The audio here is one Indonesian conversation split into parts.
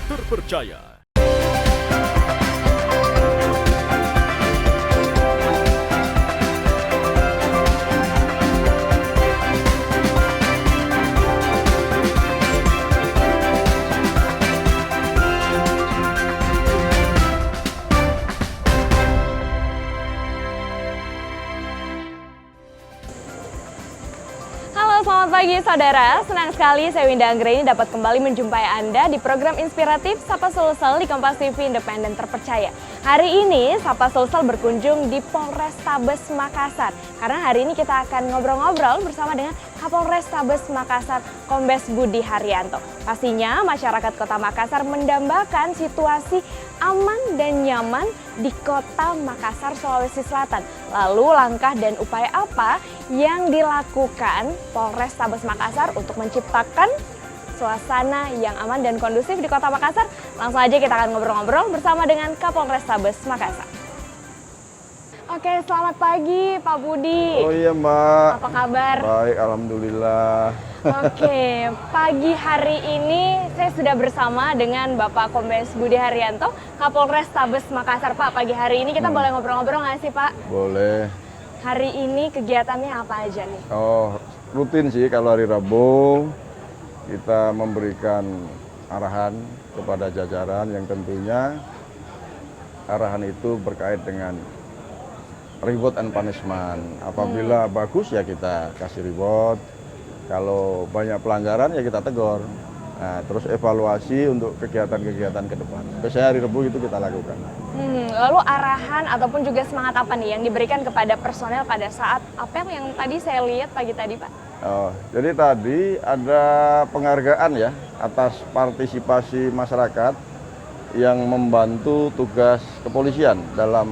terpercaya. Halo, selamat pagi saudara. Senang sekali saya Winda Anggraini dapat kembali menjumpai Anda di program inspiratif Sapa Sulsel di Kompas TV Independen Terpercaya. Hari ini Sapa Sulsel berkunjung di Polrestabes Makassar. Karena hari ini kita akan ngobrol-ngobrol bersama dengan Kapolrestabes Makassar, Kombes Budi Haryanto. Pastinya masyarakat Kota Makassar mendambakan situasi aman dan nyaman di Kota Makassar, Sulawesi Selatan. Lalu langkah dan upaya apa yang dilakukan Polrestabes Makassar untuk menciptakan suasana yang aman dan kondusif di Kota Makassar? Langsung aja kita akan ngobrol-ngobrol bersama dengan Kapolrestabes Makassar. Oke, selamat pagi Pak Budi. Oh iya Mbak. Apa kabar? Baik, alhamdulillah. Oke, pagi hari ini saya sudah bersama dengan Bapak Kombes Budi Haryanto, Kapolrestabes Makassar. Pak, pagi hari ini kita boleh ngobrol-ngobrol nggak sih Pak? Boleh. Hari ini kegiatannya apa aja nih? Oh, rutin sih kalau hari Rabu kita memberikan arahan kepada jajaran yang tentunya arahan itu berkait dengan reward and punishment. Apabila bagus ya kita kasih reward, kalau banyak pelanggaran ya kita tegur. Nah, terus evaluasi untuk kegiatan-kegiatan ke depan. Biasanya hari Rabu itu kita lakukan. Lalu arahan ataupun juga semangat apa nih yang diberikan kepada personel pada saat apel yang tadi saya lihat pagi tadi Pak? Oh, jadi tadi ada penghargaan ya atas partisipasi masyarakat yang membantu tugas kepolisian dalam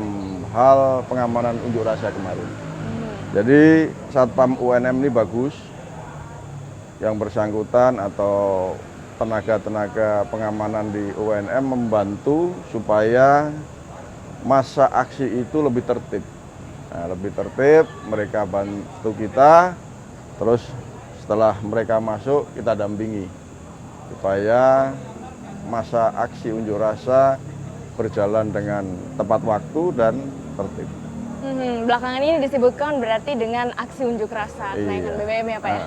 hal pengamanan unjuk rasa kemarin. Jadi Satpam UNM ini bagus, yang bersangkutan atau tenaga-tenaga pengamanan di UNM membantu supaya masa aksi itu lebih tertib. Nah, lebih tertib, mereka bantu kita, terus setelah mereka masuk kita dampingi supaya masa aksi unjuk rasa berjalan dengan tepat waktu dan tertib. Belakangan ini disebutkan berarti dengan aksi unjuk rasa kenaikan BBM ya Pak ya?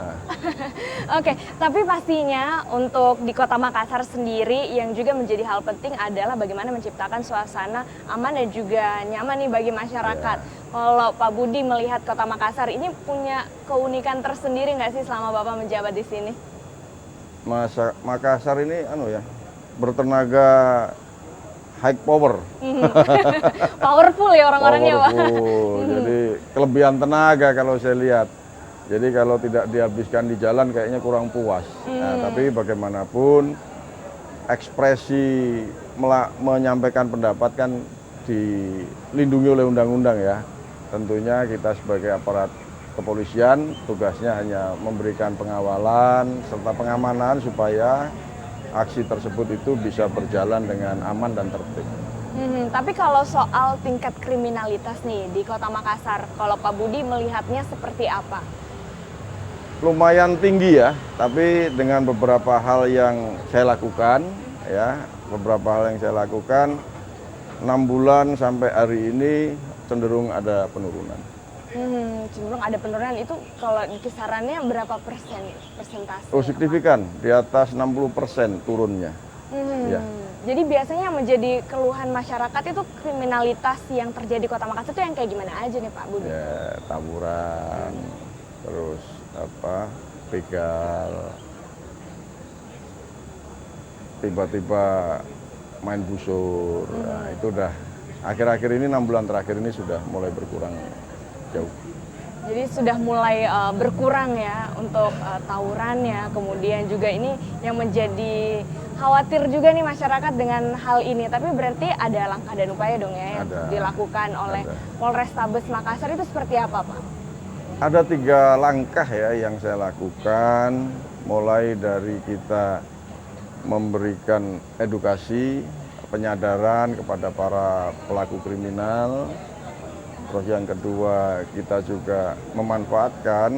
Oke, tapi pastinya untuk di Kota Makassar sendiri yang juga menjadi hal penting adalah bagaimana menciptakan suasana aman dan juga nyaman nih bagi masyarakat. Kalau Pak Budi melihat Kota Makassar ini punya keunikan tersendiri nggak sih selama Bapak menjabat di sini? Makassar ini bertenaga high power. Powerful ya orang-orangnya Pak. Jadi kelebihan tenaga kalau saya lihat. Jadi kalau tidak dihabiskan di jalan kayaknya kurang puas. Nah, tapi bagaimanapun ekspresi menyampaikan pendapat kan dilindungi oleh undang-undang ya. Tentunya kita sebagai aparat kepolisian tugasnya hanya memberikan pengawalan serta pengamanan supaya aksi tersebut itu bisa berjalan dengan aman dan tertib. Tapi kalau soal tingkat kriminalitas nih di Kota Makassar, kalau Pak Budi melihatnya seperti apa? Lumayan tinggi ya, tapi dengan beberapa hal yang saya lakukan, 6 bulan sampai hari ini cenderung ada penurunan. Cenderung ada penurunan, itu kalau kisarannya berapa persentase? Oh signifikan, di atas 60% turunnya. Ya. Jadi biasanya yang menjadi keluhan masyarakat itu kriminalitas yang terjadi di Kota Makassar itu yang kayak gimana aja nih Pak Budi? Ya, tawuran, terus begal, tiba-tiba main busur. Nah, itu udah akhir-akhir ini 6 bulan terakhir ini sudah mulai berkurang jauh. Jadi sudah mulai berkurang ya untuk tawurannya, kemudian juga ini yang menjadi khawatir juga nih masyarakat dengan hal ini. Tapi berarti ada langkah dan upaya dong ya yang dilakukan oleh Polrestabes Makassar itu seperti apa Pak? Ada 3 langkah ya yang saya lakukan, mulai dari kita memberikan edukasi, penyadaran kepada para pelaku kriminal. Terus yang kedua, kita juga memanfaatkan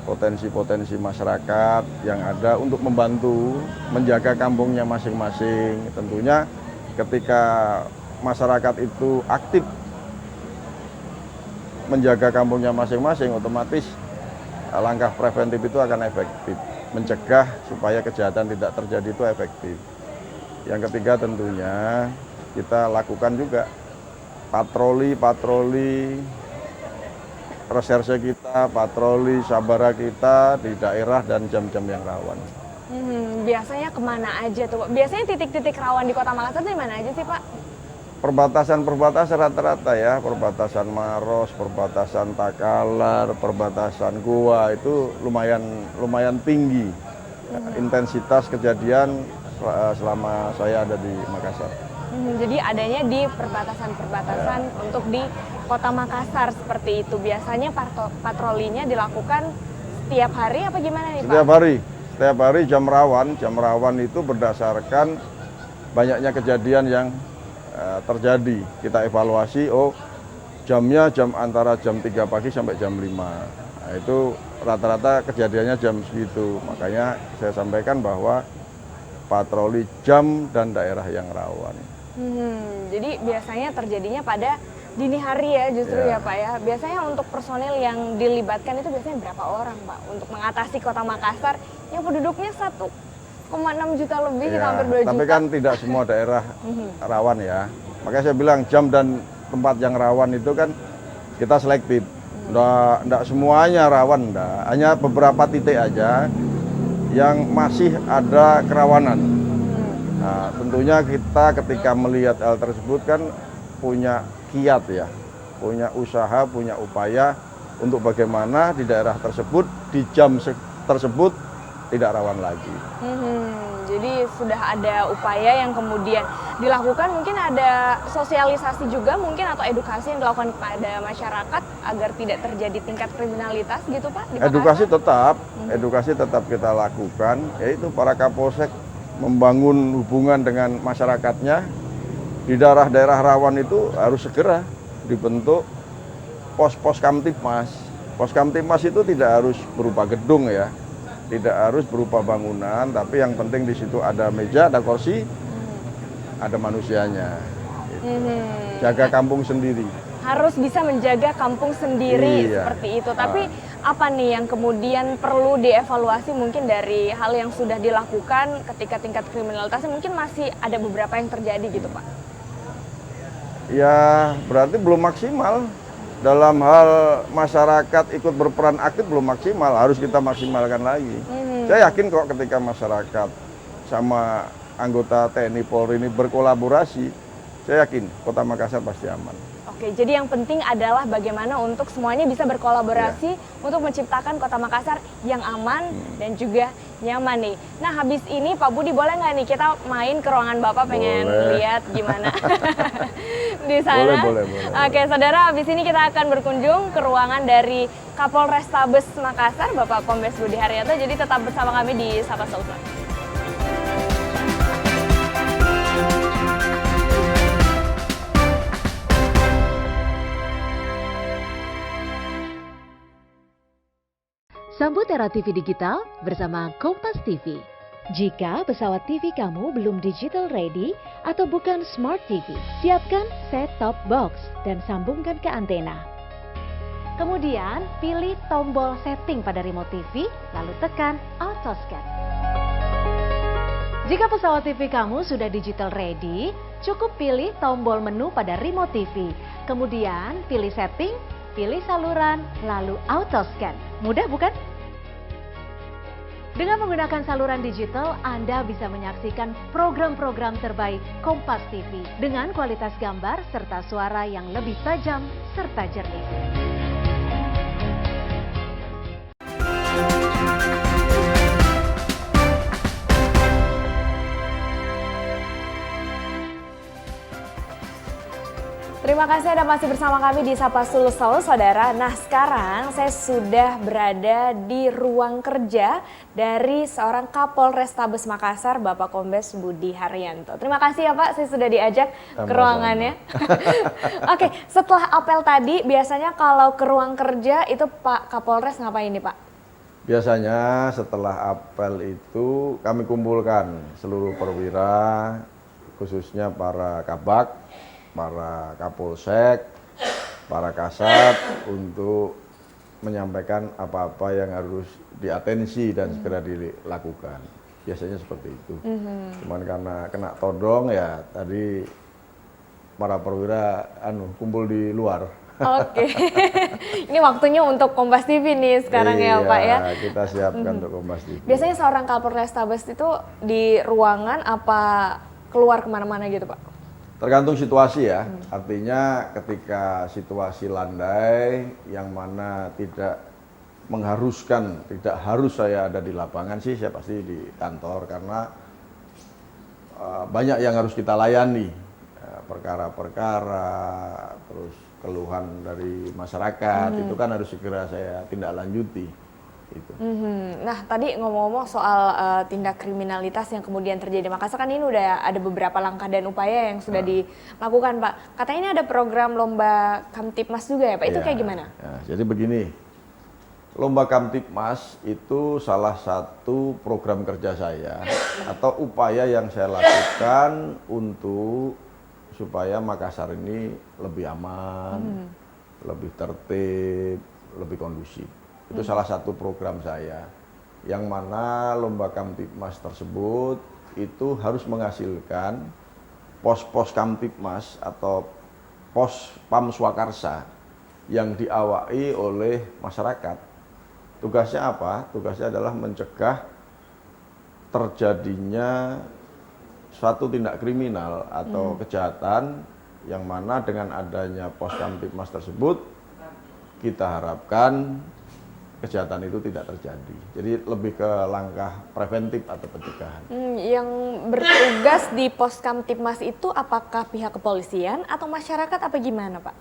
potensi-potensi masyarakat yang ada untuk membantu menjaga kampungnya masing-masing. Tentunya ketika masyarakat itu aktif menjaga kampungnya masing-masing, otomatis langkah preventif itu akan efektif. Mencegah supaya kejahatan tidak terjadi itu efektif. Yang ketiga tentunya kita lakukan juga patroli reserse kita, patroli sabara kita di daerah dan jam-jam yang rawan. Biasanya kemana aja tuh Pak? Biasanya titik-titik rawan di Kota Makassar itu di mana aja sih Pak? Perbatasan-perbatasan rata-rata ya, perbatasan Maros, perbatasan Takalar, perbatasan Goa itu lumayan tinggi intensitas kejadian selama saya ada di Makassar. Jadi adanya di perbatasan-perbatasan untuk di Kota Makassar seperti itu. Biasanya patrolinya dilakukan setiap hari apa gimana nih Pak? Setiap hari jam rawan itu berdasarkan banyaknya kejadian yang terjadi. Kita evaluasi, jamnya antara jam 3 pagi sampai jam 5. Nah, itu rata-rata kejadiannya jam segitu. Makanya saya sampaikan bahwa patroli jam dan daerah yang rawan. Jadi biasanya terjadinya pada dini hari ya justru ya Pak ya. Biasanya untuk personil yang dilibatkan itu biasanya berapa orang Pak untuk mengatasi Kota Makassar yang penduduknya 1,6 juta lebih, hampir 2 juta. Tapi kan tidak semua daerah rawan ya. Makanya saya bilang jam dan tempat yang rawan itu kan kita selektif. Nggak semuanya rawan, hanya beberapa titik aja yang masih ada kerawanan. Nah, tentunya kita ketika melihat hal tersebut kan punya kiat ya, punya usaha, punya upaya untuk bagaimana di daerah tersebut, di jam tersebut tidak rawan lagi. Jadi sudah ada upaya yang kemudian dilakukan, mungkin ada sosialisasi juga mungkin atau edukasi yang dilakukan kepada masyarakat agar tidak terjadi tingkat kriminalitas gitu Pak? Edukasi tetap kita lakukan, yaitu para Kapolsek membangun hubungan dengan masyarakatnya. Di daerah-daerah rawan itu harus segera dibentuk pos-pos Kamtipmas. Pos Kamtipmas itu tidak harus berupa gedung ya, tidak harus berupa bangunan, tapi yang penting di situ ada meja, ada kursi, ada manusianya. Jaga kampung sendiri. Harus bisa menjaga kampung sendiri seperti itu. Tapi apa nih yang kemudian perlu dievaluasi mungkin dari hal yang sudah dilakukan ketika tingkat kriminalitasnya mungkin masih ada beberapa yang terjadi gitu Pak? Ya berarti belum maksimal. Dalam hal masyarakat ikut berperan aktif belum maksimal, harus kita maksimalkan lagi. Saya yakin kok ketika masyarakat sama anggota TNI Polri ini berkolaborasi, saya yakin Kota Makassar pasti aman. Oke, jadi yang penting adalah bagaimana untuk semuanya bisa berkolaborasi untuk menciptakan Kota Makassar yang aman dan juga nyaman nih. Nah, habis ini Pak Budi boleh nggak nih kita main ke ruangan Bapak, pengen lihat gimana di sana? Boleh. Oke, saudara, habis ini kita akan berkunjung ke ruangan dari Kapolrestabes Makassar, Bapak Kombes Budi Haryanto. Jadi tetap bersama kami di Sapa Sulsel. Sambut era TV digital bersama Kompas TV. Jika pesawat TV kamu belum digital ready atau bukan smart TV, siapkan set-top box dan sambungkan ke antena. Kemudian pilih tombol setting pada remote TV, lalu tekan auto scan. Jika pesawat TV kamu sudah digital ready, cukup pilih tombol menu pada remote TV. Kemudian pilih setting, pilih saluran, lalu auto scan. Mudah bukan? Dengan menggunakan saluran digital, Anda bisa menyaksikan program-program terbaik Kompas TV dengan kualitas gambar serta suara yang lebih tajam serta jernih. Terima kasih Anda masih bersama kami di Sapa Sulsel, saudara. Nah, sekarang saya sudah berada di ruang kerja dari seorang Kapolrestabes Makassar, Bapak Kombes Budi Haryanto. Terima kasih ya Pak, saya sudah diajak ke ruangannya. Oke, setelah apel tadi, biasanya kalau ke ruang kerja itu Pak Kapolres ngapain nih Pak? Biasanya setelah apel itu kami kumpulkan seluruh perwira, khususnya para kabak, para kapolsek, para kasat untuk menyampaikan apa-apa yang harus diatensi dan segera dilakukan. Biasanya seperti itu. Cuman karena kena todong ya tadi para perwira kumpul di luar. Oke, ini waktunya untuk Kompas TV nih sekarang ya Pak ya. Kita siapkan untuk Kompas TV. Biasanya seorang Kapolrestabes itu di ruangan apa keluar kemana-mana gitu Pak? Tergantung situasi ya, artinya ketika situasi landai yang mana tidak mengharuskan, tidak harus saya ada di lapangan sih, saya pasti di kantor karena banyak yang harus kita layani, perkara-perkara, terus keluhan dari masyarakat, itu kan harus segera saya tindak lanjuti. Gitu. Nah tadi ngomong-ngomong soal tindak kriminalitas yang kemudian terjadi di Makassar, kan ini udah ada beberapa langkah dan upaya yang sudah dilakukan Pak. Katanya ini ada program lomba Kamtipmas juga ya Pak, itu kayak gimana? Ya, jadi begini, lomba Kamtipmas itu salah satu program kerja saya atau upaya yang saya lakukan untuk supaya Makassar ini lebih aman, lebih tertib, lebih kondusif. Itu salah satu program saya, yang mana lomba Kamtipmas tersebut itu harus menghasilkan pos-pos Kamtipmas atau pos Pam Swakarsa yang diawaki oleh masyarakat. Tugasnya apa? Tugasnya adalah mencegah terjadinya suatu tindak kriminal atau kejahatan yang mana dengan adanya pos Kamtipmas tersebut kita harapkan kejahatan itu tidak terjadi. Jadi lebih ke langkah preventif atau pencegahan. Yang bertugas di pos Kamtipmas itu apakah pihak kepolisian atau masyarakat apa gimana Pak?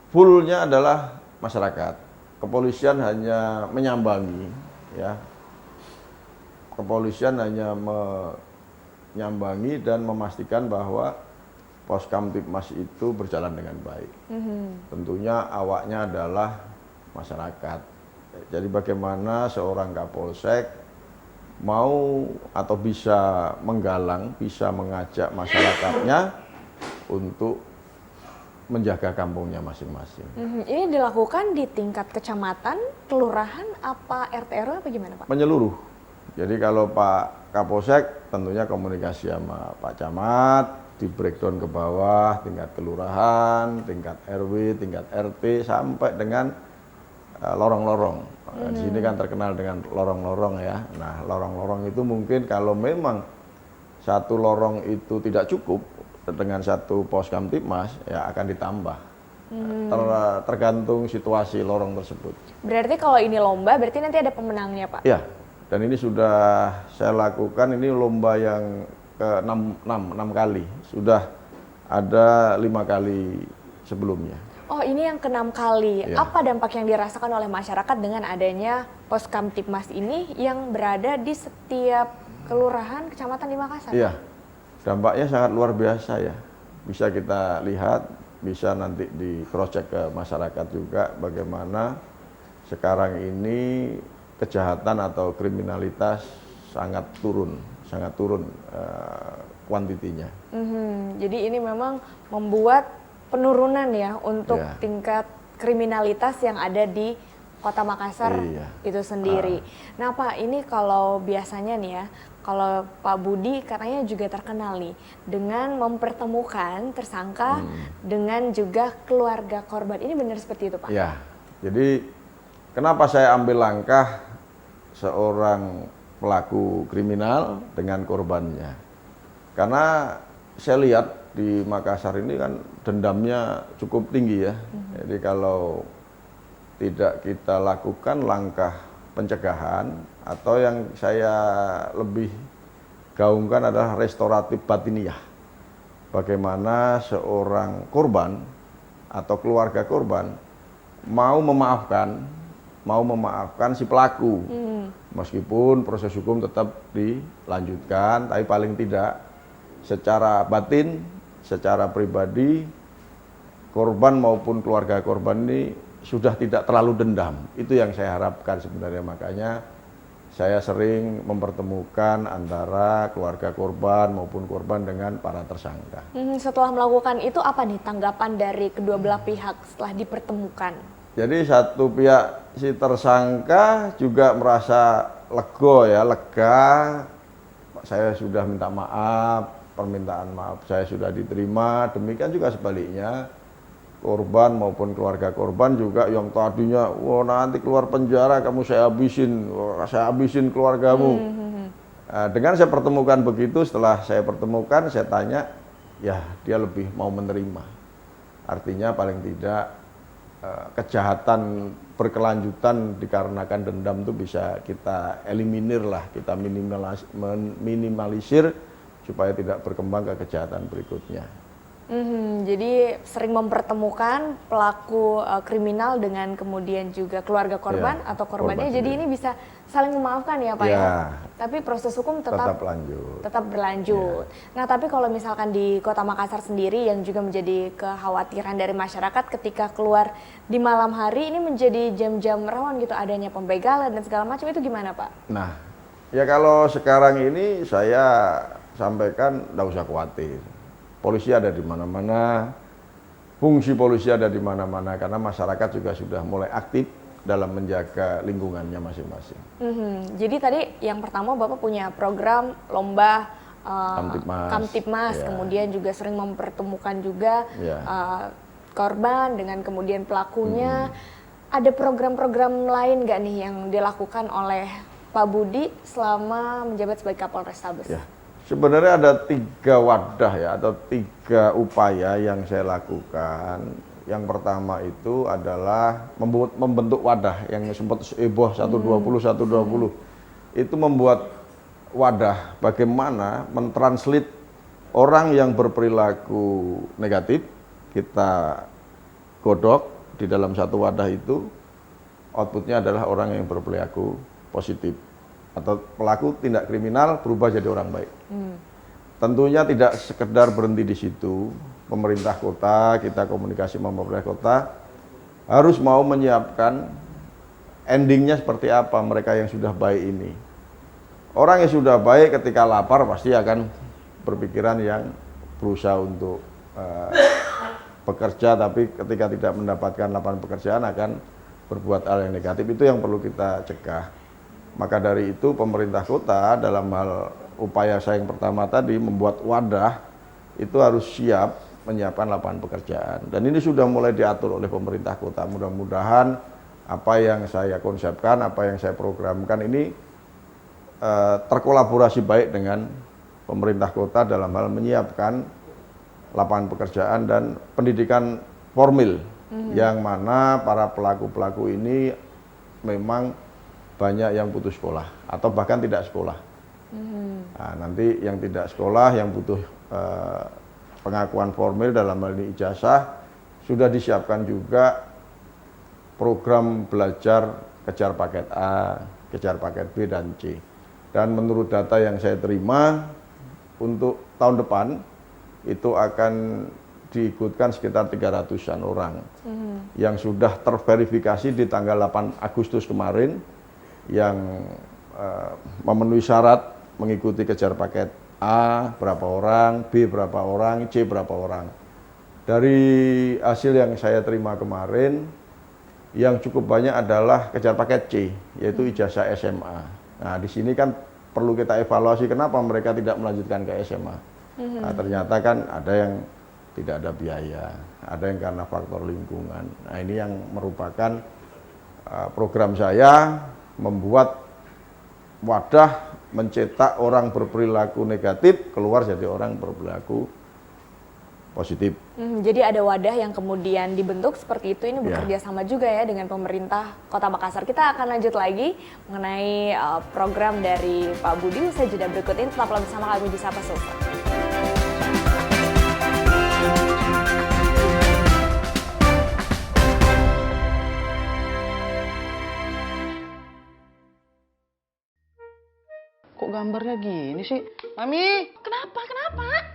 Fullnya adalah masyarakat. Kepolisian hanya menyambangi, ya. Kepolisian hanya menyambangi dan memastikan bahwa pos Kamtipmas itu berjalan dengan baik. Tentunya awaknya adalah masyarakat. Jadi bagaimana seorang Kapolsek mau atau bisa menggalang, bisa mengajak masyarakatnya untuk menjaga kampungnya masing-masing. Ini dilakukan di tingkat kecamatan, kelurahan, apa RT RW apa gimana Pak? Menyeluruh. Jadi kalau Pak Kapolsek tentunya komunikasi sama Pak Camat, di breakdown ke bawah, tingkat kelurahan, tingkat RW, tingkat RT, sampai dengan lorong-lorong. Di sini kan terkenal dengan lorong-lorong ya. Nah, lorong-lorong itu mungkin kalau memang satu lorong itu tidak cukup dengan satu pos Kamtipmas, ya akan ditambah. Tergantung situasi lorong tersebut. Berarti kalau ini lomba, berarti nanti ada pemenangnya Pak? Ya, dan ini sudah saya lakukan, ini lomba yang ke 6 kali. Sudah ada 5 kali sebelumnya. Oh, ini yang ke-6 kali. Ya. Apa dampak yang dirasakan oleh masyarakat dengan adanya pos Kamtipmas ini yang berada di setiap kelurahan, kecamatan di Makassar? Iya, dampaknya sangat luar biasa ya. Bisa kita lihat, bisa nanti di cross check ke masyarakat juga bagaimana sekarang ini kejahatan atau kriminalitas sangat turun kuantitinya. Jadi ini memang membuat penurunan ya untuk tingkat kriminalitas yang ada di Kota Makassar itu sendiri. Nah Pak, ini kalau biasanya nih ya, kalau Pak Budi katanya juga terkenal nih dengan mempertemukan tersangka dengan juga keluarga korban. Ini benar seperti itu Pak? Ya, jadi kenapa saya ambil langkah seorang pelaku kriminal dengan korbannya? Karena saya lihat di Makassar ini kan dendamnya cukup tinggi ya. Jadi kalau tidak kita lakukan langkah pencegahan atau yang saya lebih gaungkan adalah restoratif batiniah. Bagaimana seorang korban atau keluarga korban mau memaafkan si pelaku. Meskipun proses hukum tetap dilanjutkan, tapi paling tidak secara batin, secara pribadi, korban maupun keluarga korban ini sudah tidak terlalu dendam. Itu yang saya harapkan sebenarnya, makanya saya sering mempertemukan antara keluarga korban maupun korban dengan para tersangka. Setelah melakukan itu apa nih tanggapan dari kedua belah pihak setelah dipertemukan? Jadi satu pihak si tersangka juga merasa lega, saya sudah minta maaf, permintaan maaf saya sudah diterima, demikian juga sebaliknya korban maupun keluarga korban juga yang tadinya wah nanti keluar penjara kamu saya habisin keluargamu. Nah, dengan saya pertemukan begitu, setelah saya pertemukan saya tanya, ya dia lebih mau menerima, artinya paling tidak kejahatan berkelanjutan dikarenakan dendam itu bisa kita eliminir lah, kita minimalisir supaya tidak berkembang ke kejahatan berikutnya. Jadi sering mempertemukan pelaku kriminal dengan kemudian juga keluarga korban atau korbannya. Jadi ini bisa saling memaafkan ya Pak ya. Tapi proses hukum tetap berlanjut. Nah tapi kalau misalkan di Kota Makassar sendiri yang juga menjadi kekhawatiran dari masyarakat ketika keluar di malam hari ini menjadi jam-jam rawan gitu adanya pembegalan dan segala macam, itu gimana Pak? Nah ya kalau sekarang ini saya sampaikan tidak usah khawatir. Polisi ada di mana-mana, fungsi polisi ada di mana-mana, karena masyarakat juga sudah mulai aktif dalam menjaga lingkungannya masing-masing. Jadi tadi yang pertama Bapak punya program lomba Kamtipmas, kemudian juga sering mempertemukan juga korban dengan kemudian pelakunya. Ada program-program lain nggak nih yang dilakukan oleh Pak Budi selama menjabat sebagai Kapolrestabes? Sebenarnya ada 3 wadah ya, atau 3 upaya yang saya lakukan. Yang pertama itu adalah membentuk wadah yang sempat heboh 120. Itu membuat wadah bagaimana mentranslate orang yang berperilaku negatif, kita godok di dalam satu wadah itu, outputnya adalah orang yang berperilaku positif atau pelaku tindak kriminal berubah jadi orang baik. Tentunya tidak sekedar berhenti di situ. Pemerintah kota, kita komunikasi sama pemerintah kota, harus mau menyiapkan endingnya seperti apa mereka yang sudah baik ini. Orang yang sudah baik ketika lapar pasti akan berpikiran yang berusaha untuk bekerja, tapi ketika tidak mendapatkan lapangan pekerjaan akan berbuat hal yang negatif. Itu yang perlu kita cegah. Maka dari itu pemerintah kota dalam hal upaya saya yang pertama tadi membuat wadah itu harus siap menyiapkan lapangan pekerjaan. Dan ini sudah mulai diatur oleh pemerintah kota. Mudah-mudahan apa yang saya konsepkan, apa yang saya programkan ini terkolaborasi baik dengan pemerintah kota dalam hal menyiapkan lapangan pekerjaan dan pendidikan formil, yang mana para pelaku-pelaku ini memang banyak yang putus sekolah atau bahkan tidak sekolah. Nah, nanti yang tidak sekolah, yang butuh pengakuan formil dalam hal ini ijazah, sudah disiapkan juga program belajar kejar paket A, kejar paket B dan C. Dan menurut data yang saya terima, untuk tahun depan itu akan diikutkan sekitar 300-an orang yang sudah terverifikasi di tanggal 8 Agustus kemarin, yang memenuhi syarat mengikuti kejar paket A berapa orang, B berapa orang, C berapa orang. Dari hasil yang saya terima kemarin, yang cukup banyak adalah kejar paket C, yaitu ijazah SMA. Nah, di sini kan perlu kita evaluasi kenapa mereka tidak melanjutkan ke SMA. Nah, ternyata kan ada yang tidak ada biaya, ada yang karena faktor lingkungan. Nah, ini yang merupakan program saya, membuat wadah mencetak orang berperilaku negatif keluar jadi orang berperilaku positif. Jadi ada wadah yang kemudian dibentuk seperti itu, ini bekerja sama juga ya dengan pemerintah Kota Makassar. Kita akan lanjut lagi mengenai program dari Pak Budi usai jeda berikut ini. Tetaplah bersama kami di Sapa Sulsel. Kok gambarnya gini sih? Mami! Kenapa?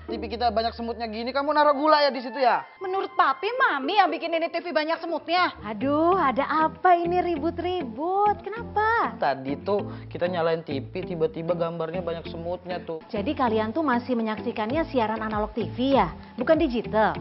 TV kita banyak semutnya gini, kamu naruh gula ya di situ ya? Menurut papi, mami yang bikin ini TV banyak semutnya. Aduh, ada apa ini ribut-ribut? Kenapa? Tadi tuh kita nyalain TV, tiba-tiba gambarnya banyak semutnya tuh. Jadi kalian tuh masih menyaksikannya siaran analog TV ya, bukan digital?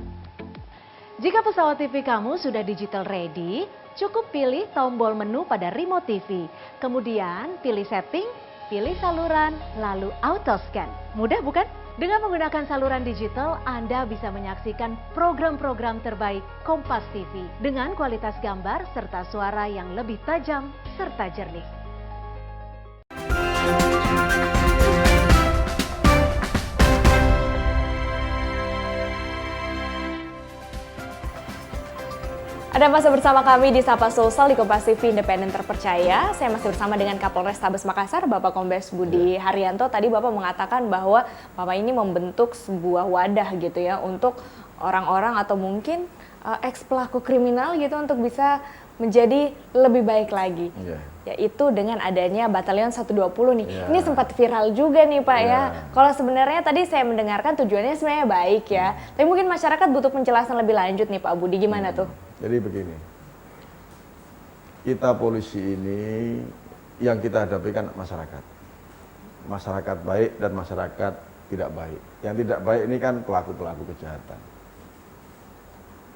Jika pesawat TV kamu sudah digital ready, cukup pilih tombol menu pada remote TV. Kemudian pilih setting, pilih saluran, lalu auto scan. Mudah bukan? Dengan menggunakan saluran digital, Anda bisa menyaksikan program-program terbaik Kompas TV dengan kualitas gambar serta suara yang lebih tajam serta jernih. Ada masih bersama kami di Sapa Sulsel di Kompas TV Independen Terpercaya. Saya masih bersama dengan Kapolres Tabes Makassar, Bapak Kombes Budi Haryanto. Tadi Bapak mengatakan bahwa Bapak ini membentuk sebuah wadah gitu ya untuk orang-orang atau mungkin ex-pelaku kriminal gitu untuk bisa menjadi lebih baik lagi. Yaitu dengan adanya Batalion 120 nih. Ini sempat viral juga nih Pak ya. Kalau sebenarnya tadi saya mendengarkan tujuannya sebenarnya baik ya. Tapi mungkin masyarakat butuh penjelasan lebih lanjut nih Pak Budi, gimana tuh? Jadi begini, kita polisi ini yang kita hadapi kan masyarakat. Masyarakat baik dan masyarakat tidak baik. Yang tidak baik ini kan pelaku-pelaku kejahatan.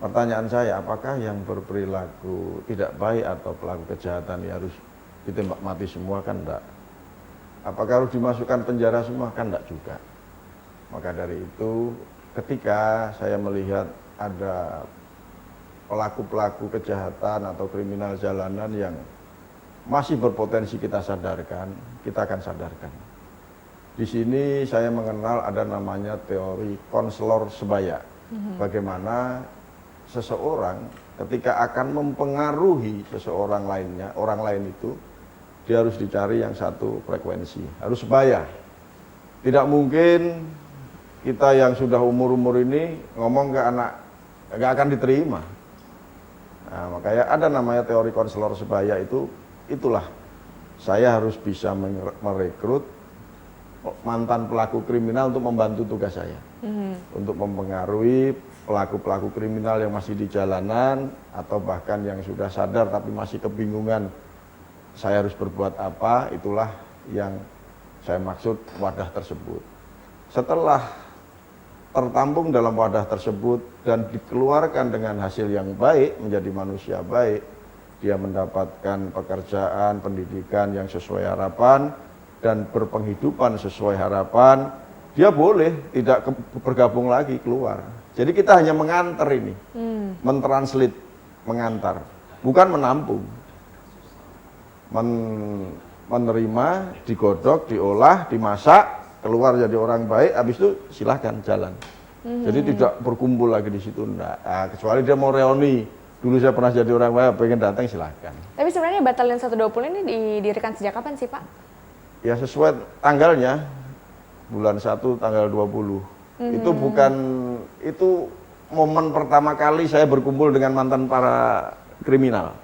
Pertanyaan saya, apakah yang berperilaku tidak baik atau pelaku kejahatan ya harus ditembak mati semua? Kan enggak. Apakah harus dimasukkan penjara semua? Kan enggak juga. Maka dari itu, ketika saya melihat ada pelaku-pelaku kejahatan atau kriminal jalanan yang masih berpotensi kita sadarkan, kita akan sadarkan. Di sini saya mengenal ada namanya teori konselor sebaya. Bagaimana seseorang ketika akan mempengaruhi seseorang lainnya, orang lain itu, dia harus dicari yang satu frekuensi, harus sebaya. Tidak mungkin kita yang sudah umur-umur ini ngomong ke anak, nggak akan diterima. Nah, makanya ada namanya teori konselor sebaya itu, itulah saya harus bisa merekrut mantan pelaku kriminal untuk membantu tugas saya. Untuk mempengaruhi pelaku-pelaku kriminal yang masih di jalanan atau bahkan yang sudah sadar tapi masih kebingungan saya harus berbuat apa, itulah yang saya maksud wadah tersebut. Setelah tertampung dalam wadah tersebut dan dikeluarkan dengan hasil yang baik, menjadi manusia baik, dia mendapatkan pekerjaan, pendidikan yang sesuai harapan dan berpenghidupan sesuai harapan, dia boleh tidak bergabung lagi, keluar. Jadi kita hanya mengantar ini, mentranslate, mengantar, bukan menampung. Menerima, digodok, diolah, dimasak, keluar jadi orang baik, habis itu silahkan jalan. Jadi tidak berkumpul lagi di situ, enggak. Nah, kecuali dia mau reuni. Dulu saya pernah jadi orang baik, pengen datang silahkan. Tapi sebenarnya Batalion 120 ini didirikan sejak kapan sih Pak? Ya sesuai tanggalnya, bulan 1 tanggal 20. Itu bukan, itu momen pertama kali saya berkumpul dengan mantan para kriminal.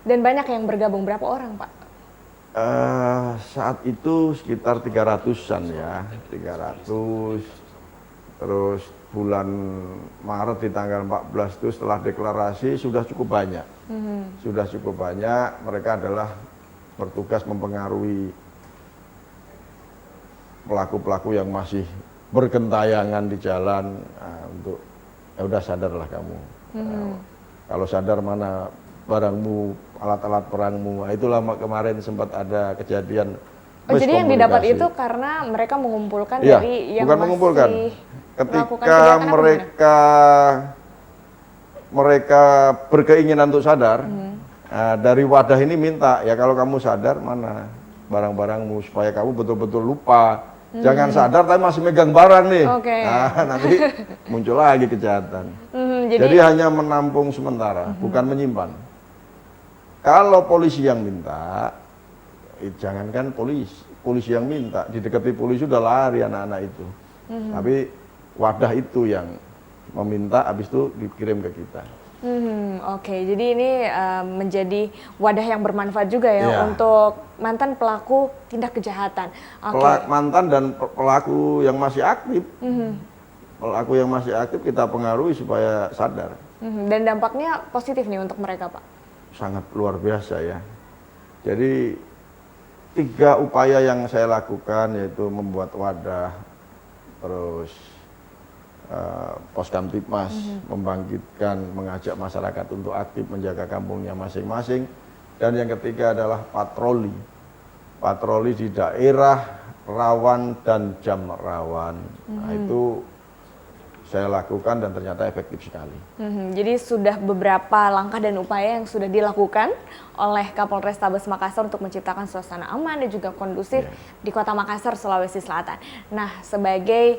Dan banyak yang bergabung, berapa orang Pak? Saat itu sekitar 300-an ya, 300. Terus bulan Maret di tanggal 14 itu setelah deklarasi sudah cukup banyak. Sudah cukup banyak, mereka adalah bertugas mempengaruhi pelaku-pelaku yang masih bergentayangan di jalan, untuk ya udah sadarlah kamu. Kalau sadar mana barangmu, alat-alat perangmu. Nah, itulah kemarin sempat ada kejadian. Oh, jadi yang didapat itu karena mereka mengumpulkan dari yang bukan masih mengumpulkan. Ketika mereka berkeinginan untuk sadar, dari wadah ini minta, ya kalau kamu sadar mana barang-barangmu supaya kamu betul-betul lupa. Jangan sadar tapi masih megang barang nih. Nah, nanti muncul lagi kejahatan. Jadi hanya menampung sementara, bukan menyimpan. Kalau polisi yang minta, jangankan polisi yang minta, didekati polisi sudah lari anak-anak itu. Tapi wadah itu yang meminta, habis itu dikirim ke kita. Oke, jadi ini menjadi wadah yang bermanfaat juga ya Iya. untuk mantan pelaku tindak kejahatan. Oke. Mantan dan pelaku yang masih aktif. Pelaku yang masih aktif kita pengaruhi supaya sadar. Dan dampaknya positif nih untuk mereka, Pak. Sangat luar biasa ya. Jadi 3 upaya yang saya lakukan yaitu membuat wadah, terus Poskamtibmas membangkitkan, mengajak masyarakat untuk aktif menjaga kampungnya masing-masing, dan yang ketiga adalah patroli di daerah rawan dan jam rawan. Nah, itu saya lakukan dan ternyata efektif sekali. Jadi sudah beberapa langkah dan upaya yang sudah dilakukan oleh Kapolrestabes Makassar untuk menciptakan suasana aman dan juga kondusif di Kota Makassar, Sulawesi Selatan. Nah, sebagai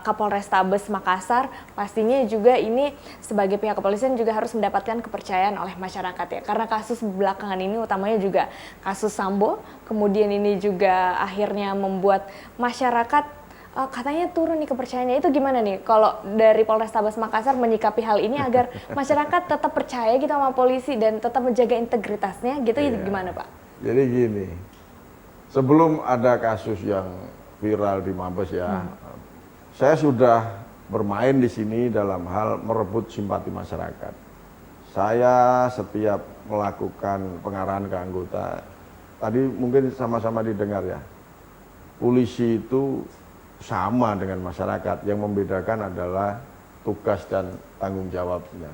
Kapolrestabes Makassar, pastinya juga ini sebagai pihak kepolisian juga harus mendapatkan kepercayaan oleh masyarakat ya. Karena kasus belakangan ini utamanya juga kasus Sambo, kemudian ini juga akhirnya membuat masyarakat katanya turun nih kepercayaannya. Itu gimana nih kalau dari Polrestabes Makassar menyikapi hal ini agar masyarakat tetap percaya gitu sama polisi dan tetap menjaga integritasnya gitu, gimana Pak? Jadi gini, sebelum ada kasus yang viral di Mabes ya, saya sudah bermain di sini dalam hal merebut simpati masyarakat. Saya setiap melakukan pengarahan ke anggota, tadi mungkin sama-sama didengar ya, polisi itu sama dengan masyarakat, yang membedakan adalah tugas dan tanggung jawabnya.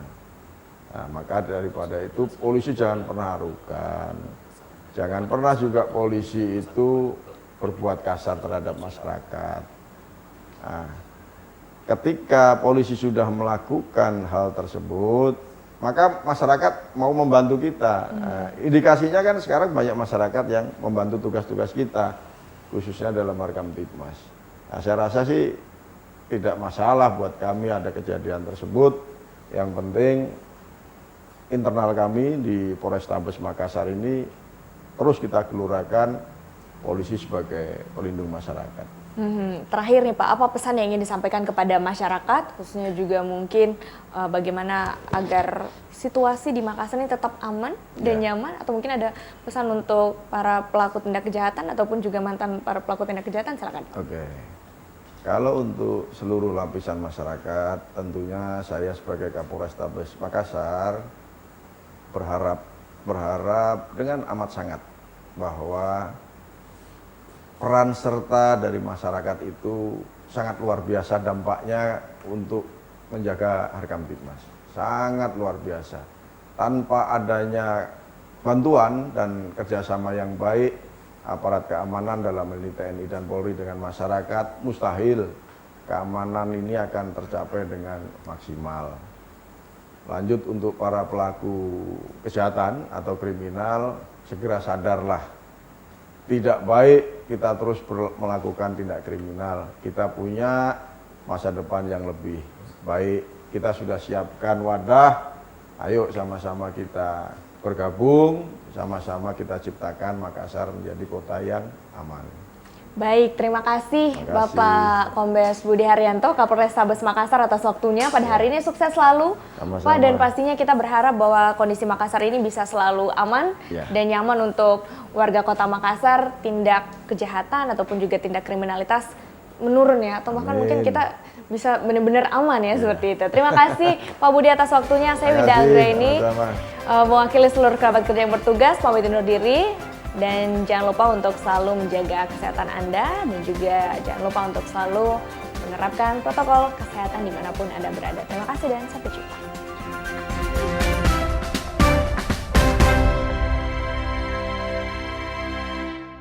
Nah, maka daripada itu polisi jangan pernah arogan, jangan pernah juga polisi itu berbuat kasar terhadap masyarakat. Nah, ketika polisi sudah melakukan hal tersebut, maka masyarakat mau membantu kita. Nah, indikasinya kan sekarang banyak masyarakat yang membantu tugas-tugas kita, khususnya dalam Harkamtibmas. Nah, saya rasa sih tidak masalah buat kami ada kejadian tersebut. Yang penting internal kami di Polrestabes Makassar ini terus kita gelurakan polisi sebagai pelindung masyarakat. Terakhir nih Pak, apa pesan yang ingin disampaikan kepada masyarakat, khususnya juga mungkin bagaimana agar situasi di Makassar ini tetap aman dan nyaman, atau mungkin ada pesan untuk para pelaku tindak kejahatan ataupun juga mantan para pelaku tindak kejahatan, silakan. Oke. Kalau untuk seluruh lapisan masyarakat, tentunya saya sebagai Kapolrestabes Makassar berharap dengan amat sangat bahwa peran serta dari masyarakat itu sangat luar biasa dampaknya untuk menjaga Harkamtibmas. Sangat luar biasa. Tanpa adanya bantuan dan kerjasama yang baik aparat keamanan dalam hal ini TNI dan Polri dengan masyarakat, mustahil keamanan ini akan tercapai dengan maksimal. Lanjut untuk para pelaku kejahatan atau kriminal, segera sadarlah. Tidak baik kita terus melakukan tindak kriminal. Kita punya masa depan yang lebih baik. Kita sudah siapkan wadah, ayo sama-sama kita bergabung, sama-sama kita ciptakan Makassar menjadi kota yang aman. Baik, terima kasih Bapak Kombes Budi Haryanto, Kapolrestabes Makassar atas waktunya pada hari ini. Sukses selalu Sama-sama. Pak, dan pastinya kita berharap bahwa kondisi Makassar ini bisa selalu aman dan nyaman untuk warga kota Makassar. Tindak kejahatan ataupun juga tindak kriminalitas menurun ya, atau bahkan mungkin kita bisa benar-benar aman ya seperti itu. Terima kasih Pak Budi atas waktunya. Saya Winda Anggraini, mewakili seluruh kerabat kerja yang bertugas, pamit undur diri. Dan jangan lupa untuk selalu menjaga kesehatan Anda, dan juga jangan lupa untuk selalu menerapkan protokol kesehatan dimanapun Anda berada. Terima kasih dan sampai jumpa.